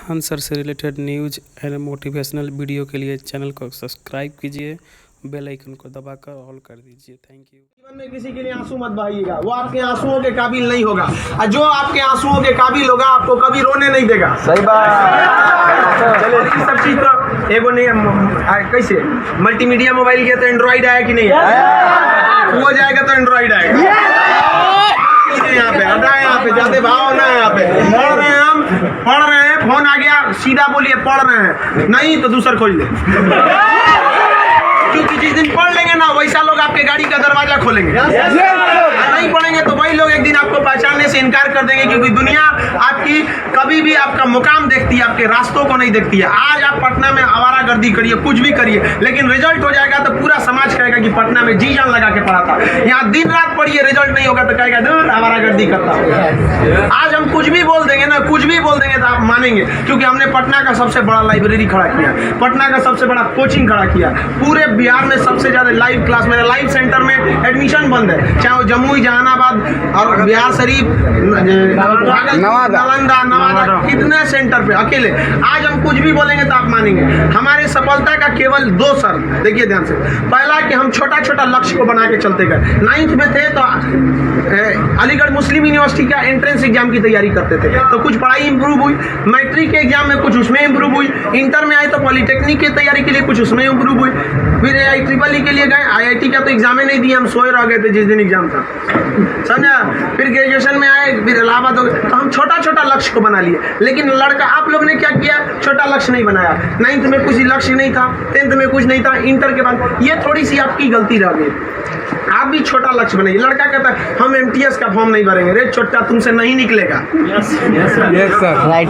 Khan sir से related news and motivational video के लिए चैनल को सब्सक्राइब कीजिए, बेल आइकन को दबाकर ऑल कर दीजिए। Thank you. जीवन में किसी के लिए आंसू मत बहाइएगा, वो आपके आंसुओं के काबिल नहीं होगा, और जो आपके आंसुओं के काबिल होगा आपको कभी रोने नहीं देगा। सही बात। चलो सब चीज तो एगो नहीं कैसे मल्टीमीडिया मोबाइल के तो एंड्रॉइड आया कि नहीं है, वो जाएगा तो एंड्रॉइड आएगा। यहाँ पे हटा, यहाँ पे जाते भाव ना, यहाँ पे पढ़ रहे हैं, हम पढ़ रहे हैं, फोन आ गया सीधा बोलिए पढ़ रहे हैं, नहीं तो दूसरा खोल ले। क्योंकि जिस दिन पढ़ लेंगे ना वैसा लोग आपके गाड़ी का दरवाजा खोलेंगे, नहीं पढ़ेंगे तो वही लोग एक दिन आपको पहचानने से इनकार कर देंगे। क्योंकि दुनिया आपकी कभी भी आपका मुकाम देखती है, आपके रास्तों को नहीं देखती है। आज आप पटना में आवारागर्दी करिए, कुछ भी करिए, लेकिन रिजल्ट हो जाएगा तो पूरा समाज कहेगा कि पटना में जी जान लगा के पढ़ा था। यहाँ दिन रात पढ़िए, रिजल्ट नहीं होगा तो कहेगा दूर आवारागर्दी करता है। आज हम कुछ भी बोल देंगे ना, कुछ भी बोल देंगे तो आप मानेंगे, क्योंकि हमने पटना का सबसे बड़ा लाइब्रेरी खड़ा किया, पटना का सबसे बड़ा कोचिंग खड़ा किया, पूरे बिहार में सबसे ज्यादा लाइव क्लास, मेरा लाइव सेंटर में एडमिशन बंद है, चाहे वो जमुई, जहानाबाद और बिहार शरीफ, नालंदा, नवादा, कितने सेंटर पे अकेले। आज हम कुछ भी बोलेंगे तो आप मानेंगे। हमारे सफलता का केवल 2 शर्त, देखिए ध्यान से। पहला कि हम छोटा छोटा लक्ष्य को बना के चलते गए। 9th में थे तो अलीगढ़ मुस्लिम यूनिवर्सिटी का एंट्रेंस एग्जाम की तैयारी करते थे, तो कुछ पढ़ाई इंप्रूव हुई। मैट्रिक के एग्जाम में कुछ उसमें इंप्रूव हुई। इंटर में आए तो पॉलिटेक्निक की तैयारी के लिए कुछ उसमें इंप्रूव हुई। फिर IEEE के लिए गए, IIT का तो एग्जाम ही नहीं दिया, हम सोए रह गए थे जिस दिन एग्जाम था, समझा। फिर ग्रेजुएशन में आए, फिर इलाहाबाद हो गए, तो हम छोटा छोटा लक्ष्य को बना लिए। लेकिन लड़का आप लोग ने क्या किया, छोटा लक्ष्य नहीं बनाया। 9th में कुछ लक्ष्य नहीं था, 10th में कुछ नहीं था, इंटर के बाद ये थोड़ी सी आपकी गलती रह गई। आप भी छोटा लक्ष्य बनाइए। लड़का कहता है हम MTS का फॉर्म नहीं भरेंगे, रे छोटा तुमसे नहीं निकलेगा। Yes sir, right.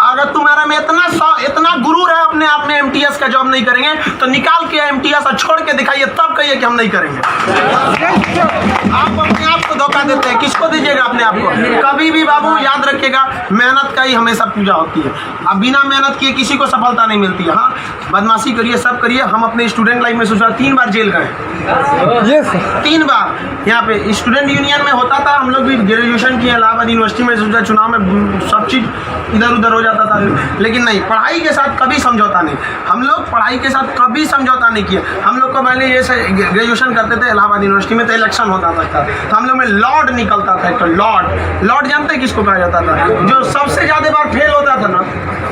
अगर तुम्हारा में इतना गुरूर है अपने आप में, MTS का जॉब नहीं करेंगे तो निकाल के MTS और छोड़ के दिखाइए, तब कहिए कि हम नहीं करेंगे। आप अपने आप को धोखा देते हैं, किसको दीजिएगा अपने आप को। कभी भी बाबू याद रखिएगा, मेहनत का ही हमेशा पूजा होती है। अब बिना मेहनत किए किसी को सफलता नहीं मिलती है। हाँ, बदमाशी करिए, सब करिए। हम अपने स्टूडेंट लाइफ में सोचा 3 बार जेल गए, 3 बार। यहाँ पे स्टूडेंट यूनियन में होता था, हम लोग भी ग्रेजुएशन किए इलाहाबाद यूनिवर्सिटी में, सोचा चुनाव में सब चीज इधर उधर हो जाता था, लेकिन नहीं, पढ़ाई के साथ कभी समझौता नहीं। हम लोग पढ़ाई के साथ कभी समझौता नहीं किए। हम लोग को पहले ये ग्रेजुएशन करते थे इलाहाबाद यूनिवर्सिटी में, तो इलेक्शन होता था, तो हम लोग में लॉर्ड निकलता था। तो लॉर्ड जानते हैं किसको कहा जाता था? जो सबसे ज्यादा बार फेल होता था ना,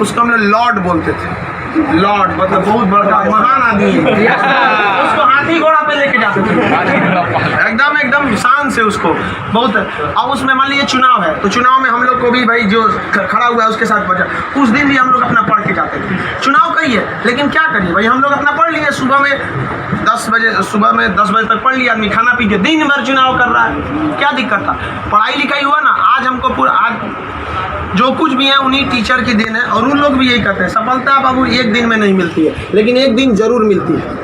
उसको हम लोग लॉर्ड बोलते थे। लॉर्ड मतलब बहुत बड़ा महान आदमी है। उसको हाथी घोड़ा पे लेके जाते थे, एकदम शान से उसको बहुत। अब उसमें मान लीजिए चुनाव है, तो चुनाव में हम लोग को भी भाई जो खड़ा हुआ है उसके साथ बचा, उस दिन भी हम लोग अपना पढ़ के जाते थे। चुनाव करिए, लेकिन क्या करिए भाई, हम लोग अपना पढ़ लिए। सुबह में 10 बजे तक पढ़ लिया आदमी, खाना पी के दिन भर चुनाव कर रहा है, क्या दिक्कत था। पढ़ाई लिखाई हुआ ना, आज हमको पूरा आज जो कुछ भी है उन्हीं टीचर की देन है, और उन लोग भी यही कहते हैं सफलता बाबू एक दिन में नहीं मिलती है, लेकिन एक दिन जरूर मिलती है।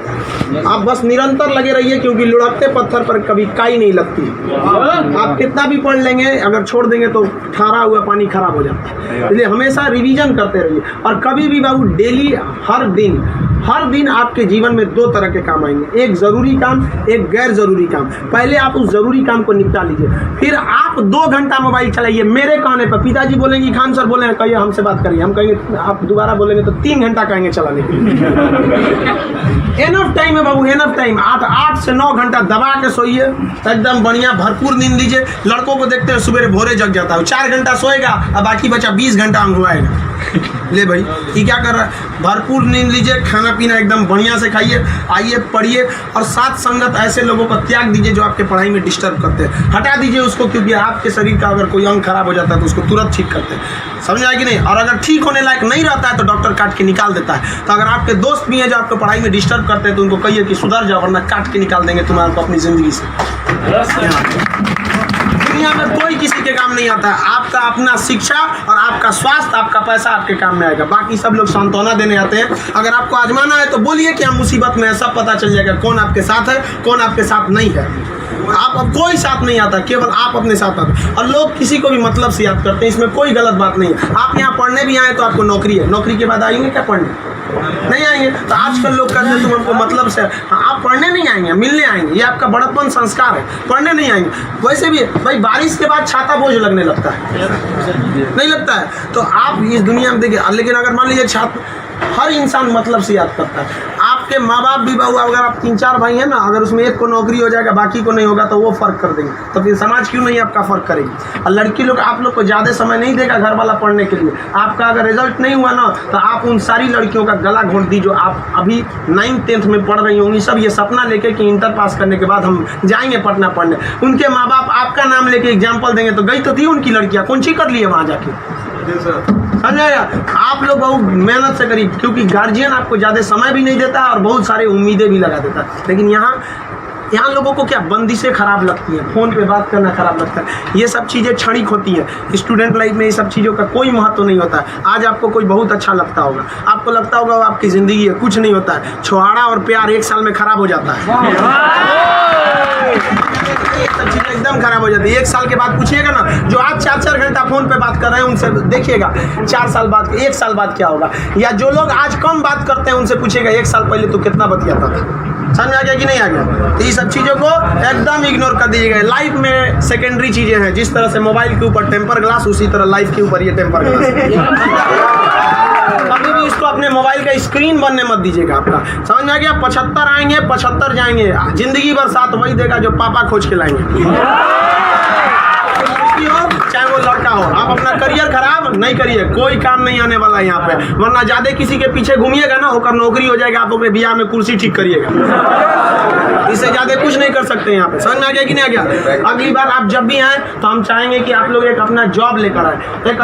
आप बस निरंतर लगे रहिए, क्योंकि लुढ़कते पत्थर पर कभी काई नहीं लगती। आप कितना भी पढ़ लेंगे, अगर छोड़ देंगे तो ठहरा हुआ पानी खराब हो जाता है। इसलिए हमेशा रिवीजन करते रहिए, और कभी भी बाबू डेली हर दिन आपके जीवन में 2 तरह के काम आएंगे, एक जरूरी काम, एक गैर जरूरी काम। पहले आप उस जरूरी काम को निपटा लीजिए, फिर आप 2 घंटा मोबाइल चलाइए। मेरे कहने पर पिताजी बोलेंगे, खान सर बोलेंगे कहिए हमसे बात करिए, हम कहेंगे, आप दोबारा बोलेंगे तो 3 घंटा कहेंगे चलाने के लिए। एनफ टाइम है बाबू, एनफ टाइम। आप 8 से 9 घंटा दबा के सोइए, एकदम बढ़िया भरपूर नींद लीजिए। लड़कों को देखते हैं सुबह भोरे जग जाता है, 4 घंटा सोएगा और बाकी बचा 20 घंटा अंगुआएगा। ले भाई ये क्या कर रहा है, भरपूर नींद लीजिए, खाना पीना एकदम बढ़िया से खाइए, आइए पढ़िए, और साथ संगत ऐसे लोगों को त्याग दीजिए जो आपके पढ़ाई में डिस्टर्ब करते हैं, हटा दीजिए उसको। क्योंकि आपके शरीर का अगर कोई अंग खराब हो जाता है तो उसको तुरंत ठीक करते हैं, समझ आए कि नहीं। और अगर ठीक होने लायक नहीं रहता है तो डॉक्टर काट के निकाल देता है। तो अगर आपके दोस्त भी हैं जो आपको पढ़ाई में डिस्टर्ब करते हैं, तो उनको कहिए कि सुधर जाओ, वरना काट के निकाल देंगे तुम्हारे को अपनी जिंदगी से। दुनिया में कोई किसी के काम नहीं आता है, आपका अपना शिक्षा और आपका स्वास्थ्य, आपका पैसा आपके काम में आएगा। बाकी सब लोग सांत्वना देने आते हैं। अगर आपको आजमाना है तो बोलिए कि हम मुसीबत में है, सब पता चल जाएगा कौन आपके साथ है, कौन आपके साथ नहीं है। आप अब कोई साथ नहीं आता, केवल आप अपने साथ आते। और लोग किसी को भी मतलब से याद करते हैं, इसमें कोई गलत बात नहीं है। आप यहाँ पढ़ने भी आए तो आपको नौकरी है, नौकरी के बाद आएंगे क्या पढ़ने? नहीं नहीं आएंगे। तो आजकल लोग कहते हैं तुम हमको मतलब से, हाँ, आप पढ़ने नहीं आएंगे, मिलने आएंगे, ये आपका बड़प्पन संस्कार है, पढ़ने नहीं आएंगे। वैसे भी भाई बारिश के बाद छाता बोझ लगने लगता है, नहीं लगता है? तो आप इस दुनिया में देखिए, लेकिन अगर मान लीजिए छात्र, हर इंसान मतलब से याद करता है। आपके माँ बाप भी बहु, अगर आप 3-4 भाई हैं ना, अगर उसमें एक को नौकरी हो जाएगा बाकी को नहीं होगा तो वो फर्क कर देंगे, तो फिर समाज क्यों नहीं आपका फर्क करेगी? और लड़की लोग आप लोग को ज़्यादा समय नहीं देगा घर वाला पढ़ने के लिए। आपका अगर रिजल्ट नहीं हुआ ना तो आप उन सारी लड़कियों का गला घोंट दी जो आप अभी 9th-10th में पढ़ रही होंगी, सब ये सपना लेके कि इंटर पास करने के बाद हम जाएंगे पटना पढ़ने। उनके माँ बाप आपका नाम लेके एग्जाम्पल देंगे तो गई तो थी उनकी लड़कियाँ, कौन सी कर लिए वहाँ जाके? समझाया? आप लोग बहुत मेहनत से करिए, क्योंकि गार्जियन आपको ज़्यादा समय भी नहीं देता और बहुत सारे उम्मीदें भी लगा देता है। लेकिन यहाँ लोगों को क्या बंदिशें खराब लगती हैं, फ़ोन पे बात करना खराब लगता है, ये सब चीज़ें क्षणिक होती हैं। स्टूडेंट लाइफ में ये सब चीज़ों का कोई महत्व नहीं होता है। आज आपको कोई बहुत अच्छा लगता होगा, आपको लगता होगा वो आपकी ज़िंदगी है, कुछ नहीं होता है। छुहाड़ा और प्यार 1 साल में खराब हो जाता है, सब चीज़ें एकदम खराब हो जाती है। 1 साल के बाद पूछिएगा ना, जो आज 4-4 घंटा फोन पे बात कर रहे हैं उनसे देखिएगा 4 साल बाद, 1 साल बाद क्या होगा। या जो लोग आज कम बात करते हैं उनसे पूछिएगा 1 साल पहले तो कितना बतियाता था। समझ आ गया कि नहीं आ गया? तो ये सब चीज़ों को एकदम इग्नोर कर दीजिएगा। लाइफ में सेकेंडरी चीज़ें हैं, जिस तरह से मोबाइल के ऊपर टेम्पर ग्लास, उसी तरह लाइफ के ऊपर ये टेम्पर ग्लास। कभी भी इसको अपने मोबाइल का स्क्रीन बनने मत दीजिएगा आपका। समझ में आ गया? 75 आएंगे 75 जाएंगे, जिंदगी भर साथ वही देगा जो पापा खोज के लाएंगे, चाहे वो लड़का हो। आप अपना करियर खराब नहीं करिए, कोई काम नहीं आने वाला है यहाँ पे, वरना ज्यादा किसी के पीछे घूमिएगा ना, होकर नौकरी हो जाएगा, आप अपने बियाह में कुर्सी ठीक करिएगा, इससे ज्यादा कुछ नहीं कर सकते यहाँ पे। समझ में आ गया कि नहीं आ गया? अगली बार आप जब भी आए तो हम चाहेंगे कि आप लोग एक अपना जॉब लेकर आए, एक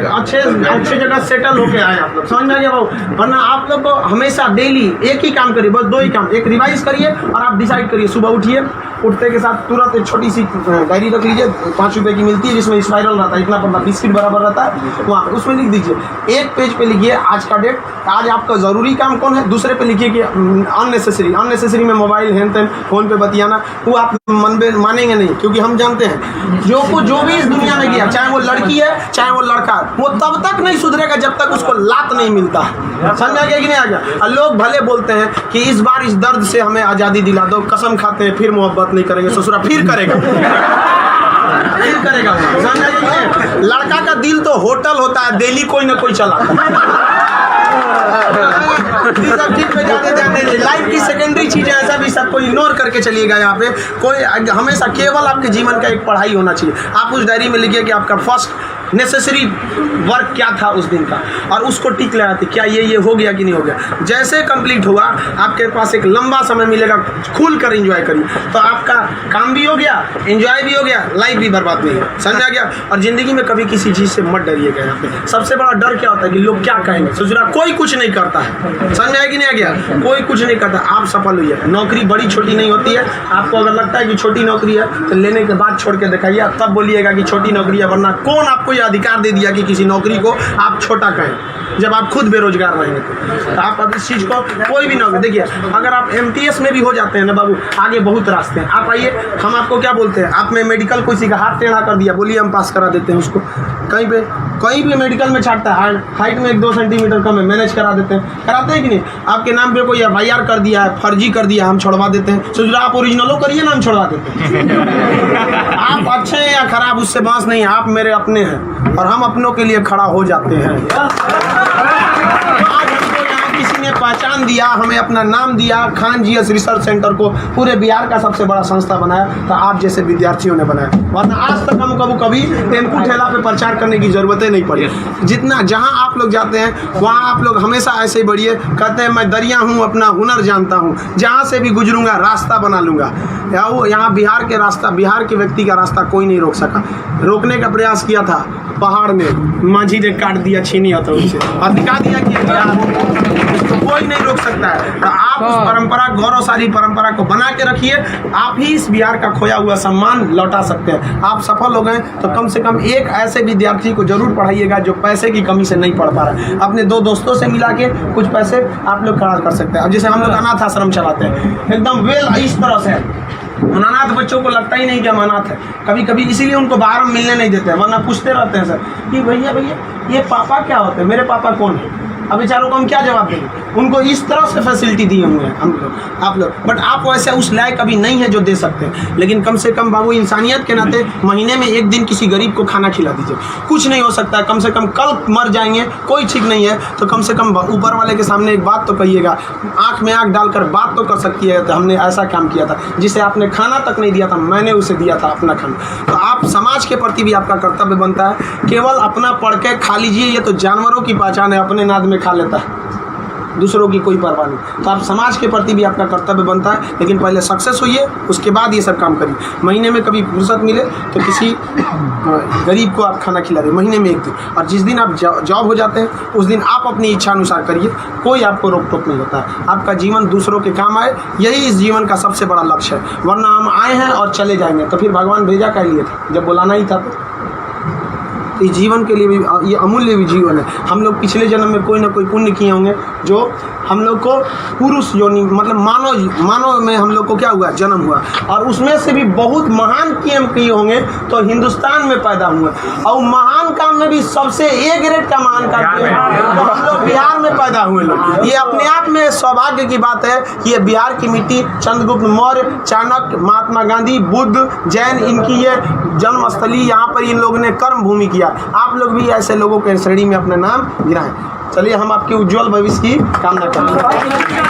अच्छे जगह सेटल होके आए आप लोग। समझ में आ गया भाव? वरना आप लोग को हमेशा डेली एक ही काम करिए, बस 2 ही काम, एक रिवाइज करिए और आप डिसाइड करिए। सुबह उठिए, उठते के साथ तुरंत एक छोटी सी डायरी रख लीजिए, 5 रुपए की मिलती है, जिसमें स्पाइरल रहता है, इतना पड़ता, बिस्किट बराबर रहता है, वहाँ पे उसमें लिख दीजिए। एक पेज पे लिखिए आज का डेट, आज आपका जरूरी काम कौन है, दूसरे पे लिखिए कि अननेसेसरी में मोबाइल हैंड फोन पे बतियाना, वो आप मानेंगे नहीं, क्योंकि हम जानते हैं जो भी इस दुनिया में गया, चाहे वो लड़की है चाहे वो लड़का है, वो तब तक नहीं सुधरेगा जब तक उसको लात नहीं मिलता। समझ आ गया कि नहीं आ गया? और लोग भले बोलते हैं कि इस बार इस दर्द से हमें आज़ादी दिला दो, कसम खाते हैं फिर मोहब्बत नहीं करेंगे, ससुरा फिर करेगा, फिर करेगा। समझ आ गया? लड़का का दिल तो होटल होता है, दिल्ली कोई ना कोई चलाता है। लाइफ की सेकेंडरी चीजें ऐसा भी सबको इग्नोर करके चलिएगा। यहाँ पे कोई हमेशा केवल आपके जीवन का एक पढ़ाई होना चाहिए। आप उस डायरी में लिखिए कि आपका फर्स्ट नेसेसरी वर्क क्या था उस दिन का, और उसको टिक लगाते क्या ये हो गया कि नहीं हो गया। जैसे कंप्लीट हुआ आपके पास एक लंबा समय मिलेगा, खुल कर एंजॉय करिए, तो आपका काम भी हो गया, एंजॉय भी हो गया, लाइफ भी बर्बाद नहीं है। समझ आ गया? और जिंदगी में कभी किसी चीज़ से मत डरिएगा। यहाँ पे सबसे बड़ा डर क्या होता है कि लोग क्या कहेंगे। सोचना कोई कुछ नहीं करता है, समझ आया कि नहीं आ गया? कोई कुछ नहीं करता, आप सफल हुई है। नौकरी बड़ी छोटी नहीं होती है। आपको अगर लगता है कि छोटी नौकरी है तो लेने के बाद छोड़ के दिखाइए, तब बोलिएगा कि छोटी नौकरी है, वरना कौन आपको अधिकार दे दिया कि किसी नौकरी को आप छोटा कहें जब आप खुद बेरोजगार रहेंगे। तो आप अब इस चीज़ को कोई भी नौकरी देखिए, अगर आप MTS में भी हो जाते हैं ना बाबू, आगे बहुत रास्ते हैं। आप आइए, हम आपको क्या बोलते हैं, आप में मेडिकल कोई का हाथ टेढ़ा कर दिया, बोलिए हम पास करा देते हैं उसको। कहीं भी मेडिकल में छाटता है, हाइट में 1-2 सेंटीमीटर कम है, मैनेज करा देते हैं। कराते हैं कि नहीं? आपके नाम पे कोई FIR कर दिया है, फर्जी कर दिया, हम छोड़वा देते हैं। सोच आप ओरिजिनलो करिए ना, हम छोड़वा देते हैं। आप अच्छे हैं या खराब उससे बात नहीं, आप मेरे अपने हैं और हम अपनों के लिए खड़ा हो जाते हैं। किसी ने पहचान दिया, हमें अपना नाम दिया, खान GS रिसर्च सेंटर को पूरे बिहार का सबसे बड़ा संस्था बनाया, तो आप जैसे विद्यार्थियों ने बनाया। वरना आज तक हम कभी टेम्पू ठेला पे प्रचार करने की जरूरत नहीं पड़ी। जितना जहां आप लोग जाते हैं वहां आप लोग हमेशा ऐसे ही बढ़िए। कहते हैं मैं दरिया हूं, अपना हुनर जानता हूं, जहां से भी गुजरूंगा रास्ता बना लूंगा। यहाँ बिहार के व्यक्ति का रास्ता कोई नहीं रोक सका। रोकने का प्रयास किया था पहाड़ में, माझी ने काट दिया छीनी हथौड़ी से और दिखा दिया कि तो कोई नहीं रोक सकता है। तो आप उस परंपरा, गौरवशाली परंपरा को बना के रखिए। आप ही इस बिहार का खोया हुआ सम्मान लौटा सकते हैं। आप सफल हो गए तो कम से कम एक ऐसे विद्यार्थी को जरूर पढ़ाइएगा जो पैसे की कमी से नहीं पढ़ पा रहा है। अपने 2 दोस्तों से मिला के कुछ पैसे आप लोग खर्च कर सकते हैं। अब जैसे हम लोग अनाथ आश्रम चलाते हैं, एकदम इस तरह से अनाथ बच्चों को लगता ही नहीं कि हम अनाथ है। कभी कभी इसीलिए उनको बाहर मिलने नहीं देते हैं, वरना पूछते रहते हैं सर कि भैया ये पापा क्या होते हैं, मेरे पापा कौन है। अब बेचारों को हम क्या जवाब देंगे? उनको इस तरह से फैसिलिटी दिए हुए हैं हम लोग, आप लोग, बट आप वैसे उस लायक अभी नहीं है जो दे सकते हैं। लेकिन कम से कम बाबू इंसानियत के नाते महीने में एक दिन किसी गरीब को खाना खिला दीजिए। कुछ नहीं हो सकता है, कम से कम कल मर जाएंगे, कोई ठीक नहीं है, तो कम से कम ऊपर वाले के सामने एक बात तो कहिएगा, आँख में आँख डालकर बात तो कर सकती है, तो हमने ऐसा काम किया था जिसे आपने खाना तक नहीं दिया था, मैंने उसे दिया था अपना खाना। तो आप समाज के प्रति भी आपका कर्तव्य बनता है। केवल अपना पढ़ के खा लीजिए, ये तो जानवरों की पहचान है, अपने नाद में खा लेता है, दूसरों की कोई परवाह नहीं। तो आप समाज के प्रति भी आपका कर्तव्य बनता है, लेकिन पहले सक्सेस होइए, उसके बाद ये सब काम करिए। महीने में कभी फुर्सत मिले तो किसी गरीब को आप खाना खिला दें, महीने में एक दिन। और जिस दिन आप जॉब हो जाते हैं उस दिन आप अपनी इच्छा अनुसार करिए, कोई आपको रोक टोक नहीं होता है। आपका जीवन दूसरों के काम आए, यही इस जीवन का सबसे बड़ा लक्ष्य है। वरना हम आए हैं और चले जाएंगे, तो फिर भगवान भेजा क्या लिए थे जब बुलाना ही था। तो इस जीवन के लिए भी ये अमूल्य भी जीवन है। हम लोग पिछले जन्म में कोई ना कोई पुण्य किए होंगे जो हम लोग को पुरुष योनि मतलब मानव में हम लोग को क्या हुआ, जन्म हुआ, और उसमें से भी बहुत महान काम किए होंगे तो हिंदुस्तान में पैदा हुए। और महान काम में भी सबसे ए ग्रेड का महान काम किए तो हम लोग बिहार में पैदा हुए लोग। ये अपने आप में सौभाग्य की बात है कि ये बिहार की मिट्टी, चंद्रगुप्त मौर्य, चाणक्य, महात्मा गांधी, बुद्ध, जैन, इनकी ये जन्मस्थली, यहाँ पर इन लोगों ने कर्म भूमि किया। आप लोग भी ऐसे लोगों के श्रेणी में अपना नाम गिराएं। चलिए हम आपके उज्जवल भविष्य की कामना करते हैं।